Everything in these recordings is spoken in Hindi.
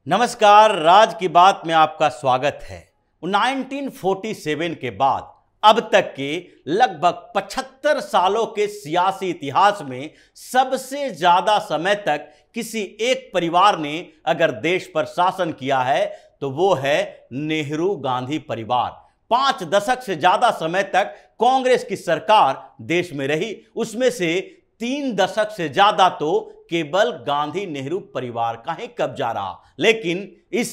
नमस्कार, राज की बात में आपका स्वागत है। 1947 के बाद अब तक के लगभग 75 सालों के सियासी इतिहास में सबसे ज्यादा समय तक किसी एक परिवार ने अगर देश पर शासन किया है तो वो है नेहरू गांधी परिवार। 5 दशक से ज्यादा समय तक कांग्रेस की सरकार देश में रही, उसमें से 3 दशक से ज्यादा तो केवल गांधी नेहरू परिवार का ही कब्जा रहा। लेकिन इस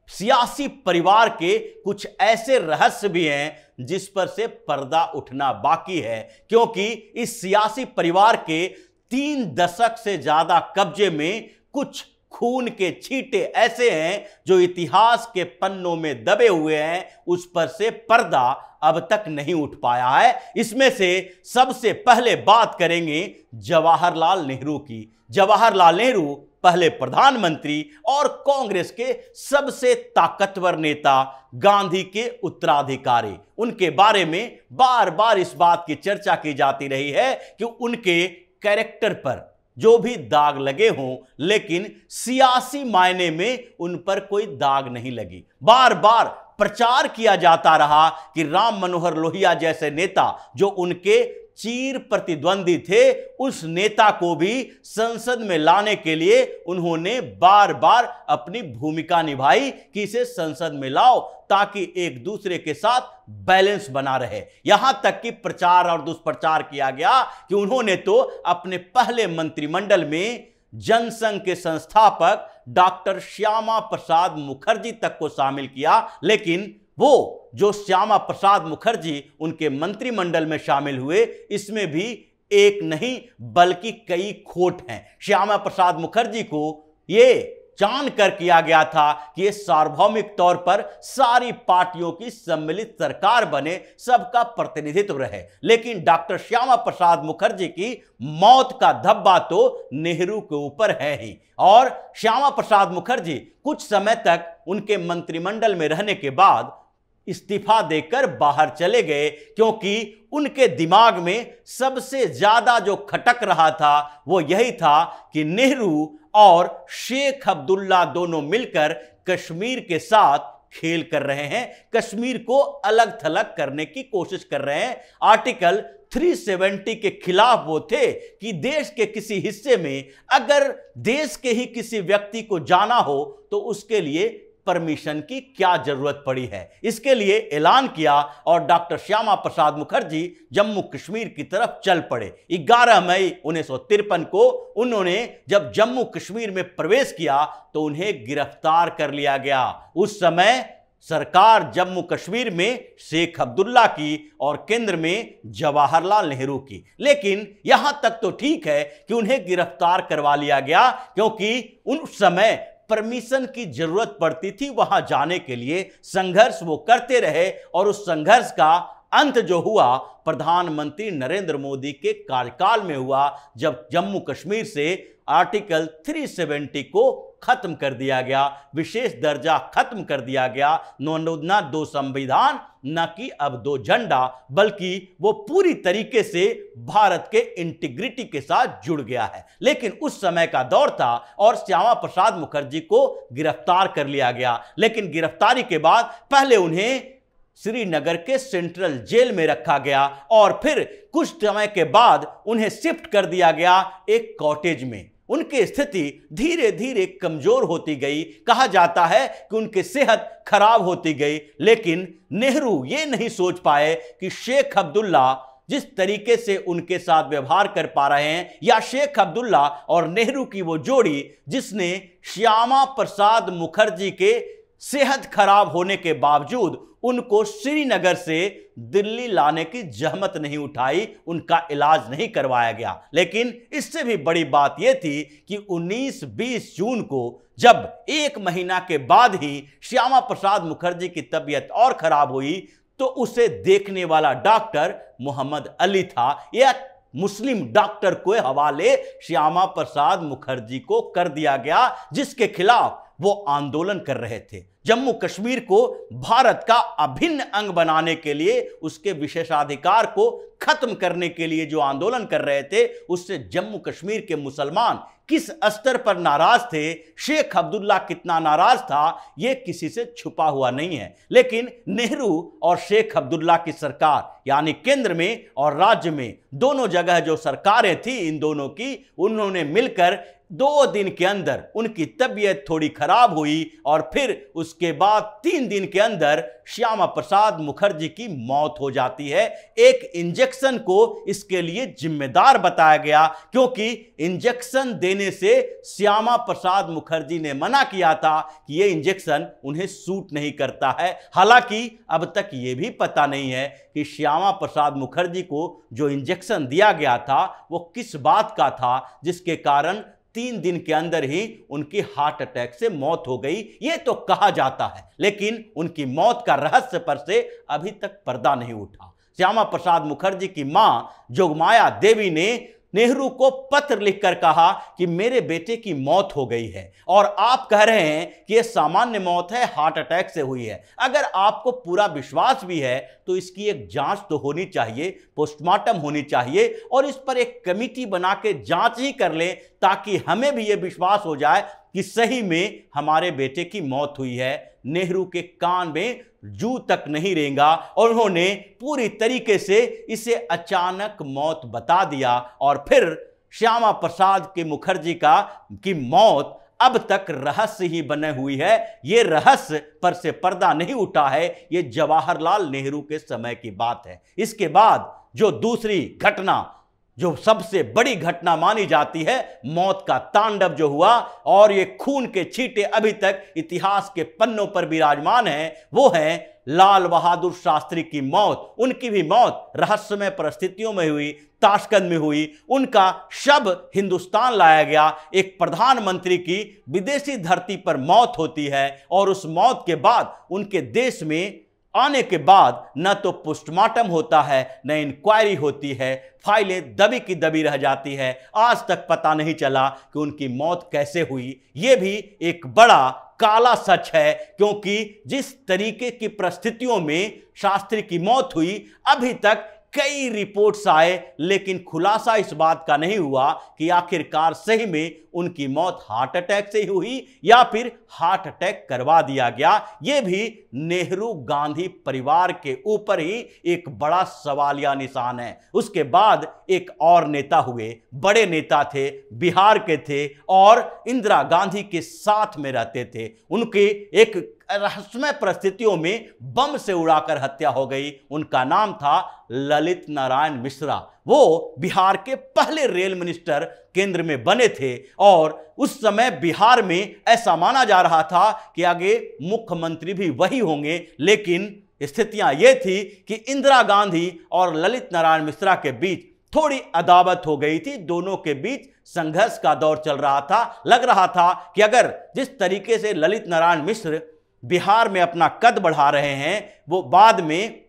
सियासी परिवार के कुछ ऐसे रहस्य भी हैं जिस पर से पर्दा उठना बाकी है, क्योंकि इस सियासी परिवार के 3 दशक से ज्यादा कब्जे में कुछ खून के छींटे ऐसे हैं जो इतिहास के पन्नों में दबे हुए हैं, उस पर से पर्दा अब तक नहीं उठ पाया है। इसमें से सबसे पहले बात करेंगे जवाहरलाल नेहरू की। जवाहरलाल नेहरू पहले प्रधानमंत्री और कांग्रेस के सबसे ताकतवर नेता, गांधी के उत्तराधिकारी। उनके बारे में बार बार इस बात की चर्चा की जाती रही है कि उनके कैरेक्टर पर जो भी दाग लगे हों, लेकिन सियासी मायने में उन पर कोई दाग नहीं लगी। बार बार प्रचार किया जाता रहा कि राम मनोहर लोहिया जैसे नेता जो उनके चीर प्रतिद्वंदी थे, उस नेता को भी संसद में लाने के लिए उन्होंने बार बार अपनी भूमिका निभाई कि इसे संसद में लाओ ताकि एक दूसरे के साथ बैलेंस बना रहे। यहां तक कि प्रचार और दुष्प्रचार किया गया कि उन्होंने तो अपने पहले मंत्रिमंडल में जनसंघ के संस्थापक डॉक्टर श्यामा प्रसाद मुखर्जी तक को शामिल किया, लेकिन वो जो श्यामा प्रसाद मुखर्जी उनके मंत्रिमंडल में शामिल हुए, इसमें भी एक नहीं बल्कि कई खोट हैं। श्यामा प्रसाद मुखर्जी को ये जानकर किया गया था कि ये सार्वभौमिक तौर पर सारी पार्टियों की सम्मिलित सरकार बने, सबका प्रतिनिधित्व रहे, लेकिन डॉक्टर श्यामा प्रसाद मुखर्जी की मौत का धब्बा तो नेहरू के ऊपर है ही। और श्यामा प्रसाद मुखर्जी कुछ समय तक उनके मंत्रिमंडल में रहने के बाद इस्तीफा देकर बाहर चले गए, क्योंकि उनके दिमाग में सबसे ज्यादा जो खटक रहा था वो यही था कि नेहरू और शेख अब्दुल्ला दोनों मिलकर कश्मीर के साथ खेल कर रहे हैं, कश्मीर को अलग थलग करने की कोशिश कर रहे हैं। आर्टिकल 370 के खिलाफ वो थे कि देश के किसी हिस्से में अगर देश के ही किसी व्यक्ति को जाना हो तो उसके लिए परमिशन की क्या जरूरत पड़ी है। इसके लिए ऐलान किया और डॉक्टर श्यामा प्रसाद मुखर्जी जम्मू कश्मीर की तरफ चल पड़े। 11 मई 1953 को उन्होंने जब जम्मू कश्मीर में प्रवेश किया तो उन्हें गिरफ्तार कर लिया गया। उस समय सरकार जम्मू कश्मीर में शेख अब्दुल्ला की और केंद्र में जवाहरलाल नेहरू की। लेकिन यहां तक तो ठीक है कि उन्हें गिरफ्तार करवा लिया गया, क्योंकि उस समय परमिशन की जरूरत पड़ती थी वहां जाने के लिए। संघर्ष वो करते रहे और उस संघर्ष का अंत जो हुआ प्रधानमंत्री नरेंद्र मोदी के कार्यकाल में हुआ, जब जम्मू कश्मीर से आर्टिकल 370 को खत्म कर दिया गया, विशेष दर्जा खत्म कर दिया गया। ना 2 संविधान, न कि अब 2 झंडा, बल्कि वो पूरी तरीके से भारत के इंटीग्रिटी के साथ जुड़ गया है। लेकिन उस समय का दौर था और श्यामा प्रसाद मुखर्जी को गिरफ्तार कर लिया गया। लेकिन गिरफ्तारी के बाद पहले उन्हें श्रीनगर के सेंट्रल जेल में रखा गया और फिर कुछ समय के बाद उन्हें शिफ्ट कर दिया गया एक कॉटेज में। उनकी स्थिति धीरे धीरे कमजोर होती गई, कहा जाता है कि उनकी सेहत खराब होती गई। लेकिन नेहरू ये नहीं सोच पाए कि शेख अब्दुल्ला जिस तरीके से उनके साथ व्यवहार कर पा रहे हैं, या शेख अब्दुल्ला और नेहरू की वो जोड़ी जिसने श्यामा प्रसाद मुखर्जी के सेहत खराब होने के बावजूद उनको श्रीनगर से दिल्ली लाने की जहमत नहीं उठाई, उनका इलाज नहीं करवाया गया। लेकिन इससे भी बड़ी बात यह थी कि 19-20 जून को जब 1 महीना के बाद ही श्यामा प्रसाद मुखर्जी की तबीयत और खराब हुई तो उसे देखने वाला डॉक्टर मोहम्मद अली था। यह मुस्लिम डॉक्टर के हवाले श्यामा प्रसाद मुखर्जी को कर दिया गया, जिसके खिलाफ वो आंदोलन कर रहे थे। जम्मू कश्मीर को भारत का अभिन्न अंग बनाने के लिए, उसके विशेषाधिकार को खत्म करने के लिए जो आंदोलन कर रहे थे, उससे जम्मू कश्मीर के मुसलमान किस स्तर पर नाराज थे, शेख अब्दुल्ला कितना नाराज था, यह किसी से छुपा हुआ नहीं है। लेकिन नेहरू और शेख अब्दुल्ला की सरकार, यानी केंद्र में और राज्य में दोनों जगह जो सरकारें थी इन दोनों की, उन्होंने मिलकर 2 दिन के अंदर उनकी तबीयत थोड़ी खराब हुई और फिर उसके बाद 3 दिन के अंदर श्यामा प्रसाद मुखर्जी की मौत हो जाती है। एक इंजेक्शन को इसके लिए जिम्मेदार बताया गया, क्योंकि इंजेक्शन देने से श्यामा प्रसाद मुखर्जी ने मना किया था कि यह इंजेक्शन उन्हें सूट नहीं करता है। हालांकि अब तक यह भी पता नहीं है कि श्यामा प्रसाद मुखर्जी को जो इंजेक्शन दिया गया था वो किस बात का था, जिसके कारण 3 दिन के अंदर ही उनकी हार्ट अटैक से मौत हो गई, ये तो कहा जाता है। लेकिन उनकी मौत का रहस्य पर से अभी तक पर्दा नहीं उठा। श्यामा प्रसाद मुखर्जी की मां जोगमाया देवी ने नेहरू को पत्र लिखकर कहा कि मेरे बेटे की मौत हो गई है और आप कह रहे हैं कि यह सामान्य मौत है, हार्ट अटैक से हुई है। अगर आपको पूरा विश्वास भी है तो इसकी एक जांच तो होनी चाहिए, पोस्टमार्टम होनी चाहिए और इस पर एक कमेटी बना के जांच ही कर लें, ताकि हमें भी यह विश्वास हो जाए कि सही में हमारे बेटे की मौत हुई है। नेहरू के कान में जू तक नहीं रेंगा और उन्होंने पूरी तरीके से इसे अचानक मौत बता दिया और फिर श्यामा प्रसाद के मुखर्जी की मौत अब तक रहस्य ही बने हुई है। यह रहस्य पर से पर्दा नहीं उठा है, यह जवाहरलाल नेहरू के समय की बात है। इसके बाद जो दूसरी घटना, जो सबसे बड़ी घटना मानी जाती है, मौत का तांडव जो हुआ और ये खून के छींटे अभी तक इतिहास के पन्नों पर विराजमान हैं, वो है लाल बहादुर शास्त्री की मौत। उनकी भी मौत रहस्यमय परिस्थितियों में हुई, ताशकंद में हुई। उनका शव हिंदुस्तान लाया गया। एक प्रधानमंत्री की विदेशी धरती पर मौत होती है और उस मौत के बाद उनके देश में आने के बाद न तो पोस्टमार्टम होता है, न इंक्वायरी होती है, फाइलें दबी की दबी रह जाती है। आज तक पता नहीं चला कि उनकी मौत कैसे हुई। यह भी एक बड़ा काला सच है, क्योंकि जिस तरीके की परिस्थितियों में शास्त्री की मौत हुई, अभी तक कई रिपोर्ट्स आए, लेकिन खुलासा इस बात का नहीं हुआ कि आखिरकार सही में उनकी मौत हार्ट अटैक से ही हुई या फिर हार्ट अटैक करवा दिया गया। यह भी नेहरू गांधी परिवार के ऊपर ही एक बड़ा सवालिया निशान है। उसके बाद एक और नेता हुए, बड़े नेता थे, बिहार के थे और इंदिरा गांधी के साथ में रहते थे। उनके एक रहस्यमय परिस्थितियों में बम से उड़ाकर हत्या हो गई। उनका नाम था ललित नारायण मिश्रा। वो बिहार के पहले रेल मिनिस्टर केंद्र में बने थे और उस समय बिहार में ऐसा माना जा रहा था कि आगे मुख्यमंत्री भी वही होंगे। लेकिन स्थितियां यह थी कि इंदिरा गांधी और ललित नारायण मिश्रा के बीच थोड़ी अदावत हो गई थी। दोनों के बीच संघर्ष का दौर चल रहा था। लग रहा था कि अगर जिस तरीके से ललित नारायण मिश्र बिहार में अपना कद बढ़ा रहे हैं, वो बाद में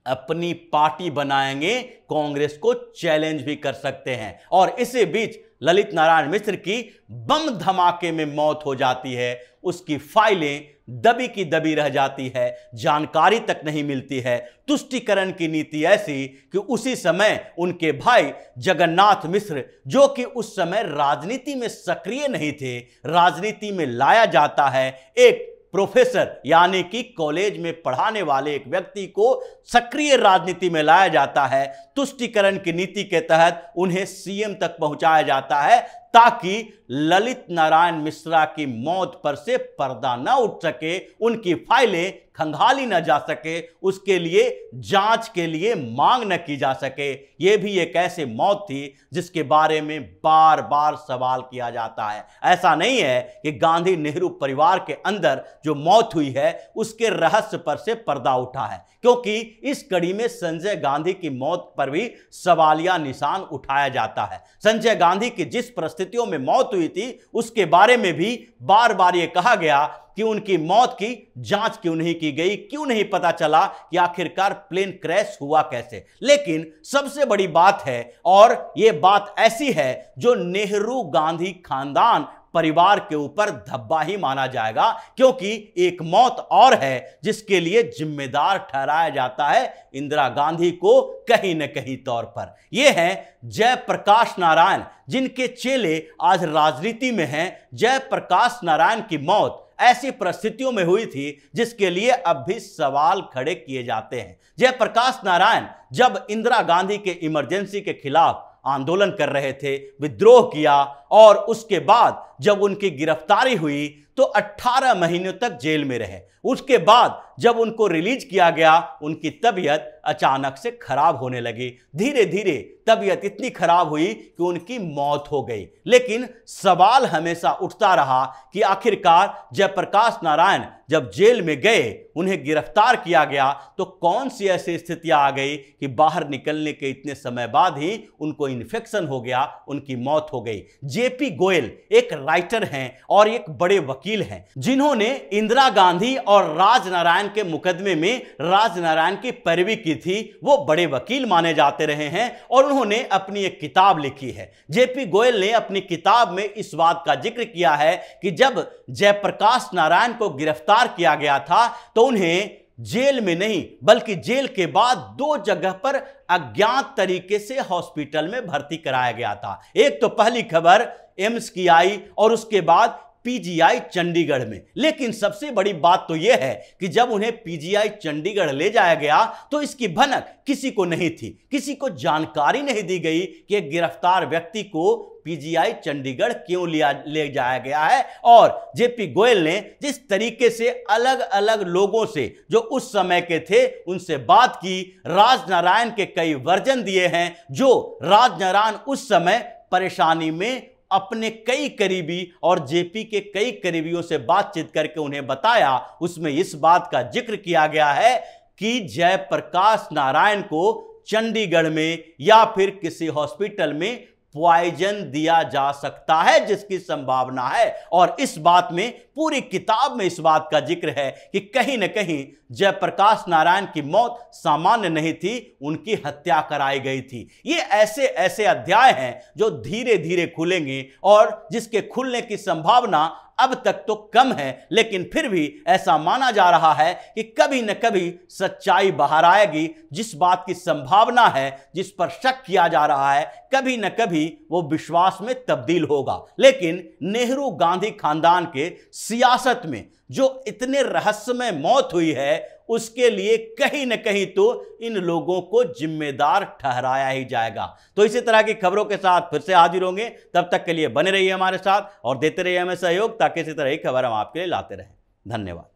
अपनी पार्टी बनाएंगे, कांग्रेस को चैलेंज भी कर सकते हैं। और इसी बीच ललित नारायण मिश्र की बम धमाके में मौत हो जाती है। उसकी फाइलें दबी की दबी रह जाती है, जानकारी तक नहीं मिलती है। तुष्टीकरण की नीति ऐसी कि उसी समय उनके भाई जगन्नाथ मिश्र, जो कि उस समय राजनीति में सक्रिय नहीं थे, राजनीति में लाया जाता है। एक प्रोफेसर यानी कि कॉलेज में पढ़ाने वाले एक व्यक्ति को सक्रिय राजनीति में लाया जाता है। तुष्टीकरण की नीति के तहत उन्हें सीएम तक पहुंचाया जाता है, ताकि ललित नारायण मिश्रा की मौत पर से पर्दा न उठ सके, उनकी फाइलें खंगाली न जा सके, उसके लिए जांच के लिए मांग न की जा सके। यह भी एक ऐसी मौत थी जिसके बारे में बार बार सवाल किया जाता है। ऐसा नहीं है कि गांधी नेहरू परिवार के अंदर जो मौत हुई है उसके रहस्य पर से पर्दा उठा है, क्योंकि इस कड़ी में संजय गांधी की मौत पर भी सवालिया निशान उठाया जाता है। संजय गांधी की जिस परिस्थितियों में मौत हुई थी उसके बारे में भी बार बार यह कहा गया कि उनकी मौत की जांच क्यों नहीं की गई, क्यों नहीं पता चला कि आखिरकार प्लेन क्रैश हुआ कैसे। लेकिन सबसे बड़ी बात है, और यह बात ऐसी है जो नेहरू गांधी खानदान परिवार के ऊपर धब्बा ही माना जाएगा, क्योंकि एक मौत और है जिसके लिए जिम्मेदार ठहराया जाता है इंदिरा गांधी को कहीं न कहीं तौर पर। यह है जयप्रकाश नारायण, जिनके चेले आज राजनीति में हैं। जयप्रकाश नारायण की मौत ऐसी परिस्थितियों में हुई थी जिसके लिए अब भी सवाल खड़े किए जाते हैं। जयप्रकाश नारायण जब इंदिरा गांधी के इमरजेंसी के खिलाफ आंदोलन कर रहे थे, विद्रोह किया, और उसके बाद जब उनकी गिरफ्तारी हुई तो 18 महीनों तक जेल में रहे। उसके बाद जब उनको रिलीज किया गया, उनकी तबीयत अचानक से खराब होने लगी। धीरे धीरे तबीयत इतनी खराब हुई कि उनकी मौत हो गई। लेकिन सवाल हमेशा उठता रहा कि आखिरकार जयप्रकाश नारायण जब जेल में गए, उन्हें गिरफ्तार किया गया, तो कौन सी ऐसी स्थितियां आ गई कि बाहर निकलने के इतने समय बाद ही उनको इन्फेक्शन हो गया, उनकी मौत हो गई। जेपी गोयल एक राइटर हैं और एक बड़े वकील हैं, जिन्होंने इंदिरा गांधी और राजनारायण के मुकदमे में राजनारायण की पैरवी की थी। वो बड़े वकील माने जाते रहे हैं और उन्होंने अपनी एक किताब लिखी है। जेपी गोयल ने अपनी किताब में इस बात का जिक्र किया है कि जब जयप्रकाश नारायण को गिरफ्तार किया गया था तो उन्हें जेल में नहीं बल्कि जेल के बाद 2 जगह पर अज्ञात तरीके से हॉस्पिटल में भर्ती कराया गया था। एक तो पहली खबर एम्स की आई और उसके बाद पीजीआई चंडीगढ़ में। लेकिन सबसे बड़ी बात तो यह है कि जब उन्हें पीजीआई चंडीगढ़ ले जाया गया तो इसकी भनक किसी को नहीं थी, किसी को जानकारी नहीं दी गई कि एक गिरफ्तार व्यक्ति को पीजीआई चंडीगढ़ क्यों ले जाया गया है। और जेपी गोयल ने जिस तरीके से अलग अलग लोगों से जो उस समय के थे उनसे बात की, राजनारायण के कई वर्जन दिए हैं, जो राजनारायण उस समय परेशानी में अपने कई करीबी और जेपी के कई करीबियों से बातचीत करके उन्हें बताया। उसमें इस बात का जिक्र किया गया है कि जयप्रकाश नारायण को चंडीगढ़ में या फिर किसी हॉस्पिटल में पॉइजन दिया जा सकता है, जिसकी संभावना है। और इस बात में पूरी किताब में इस बात का जिक्र है कि कहीं न कहीं जयप्रकाश नारायण की मौत सामान्य नहीं थी, उनकी हत्या कराई गई थी। ये ऐसे ऐसे अध्याय हैं जो धीरे धीरे खुलेंगे और जिसके खुलने की संभावना अब तक तो कम है, लेकिन फिर भी ऐसा माना जा रहा है कि कभी न कभी सच्चाई बाहर आएगी। जिस बात की संभावना है, जिस पर शक किया जा रहा है, कभी न कभी वो विश्वास में तब्दील होगा। लेकिन नेहरू गांधी खानदान के सियासत में जो इतने रहस्यमय मौत हुई है, उसके लिए कहीं न कहीं तो इन लोगों को जिम्मेदार ठहराया ही जाएगा। तो इसी तरह की खबरों के साथ फिर से हाजिर होंगे। तब तक के लिए बने रहिए हमारे साथ और देते रहिए हमें सहयोग, ताकि इसी तरह की खबर हम आपके लिए लाते रहें। धन्यवाद।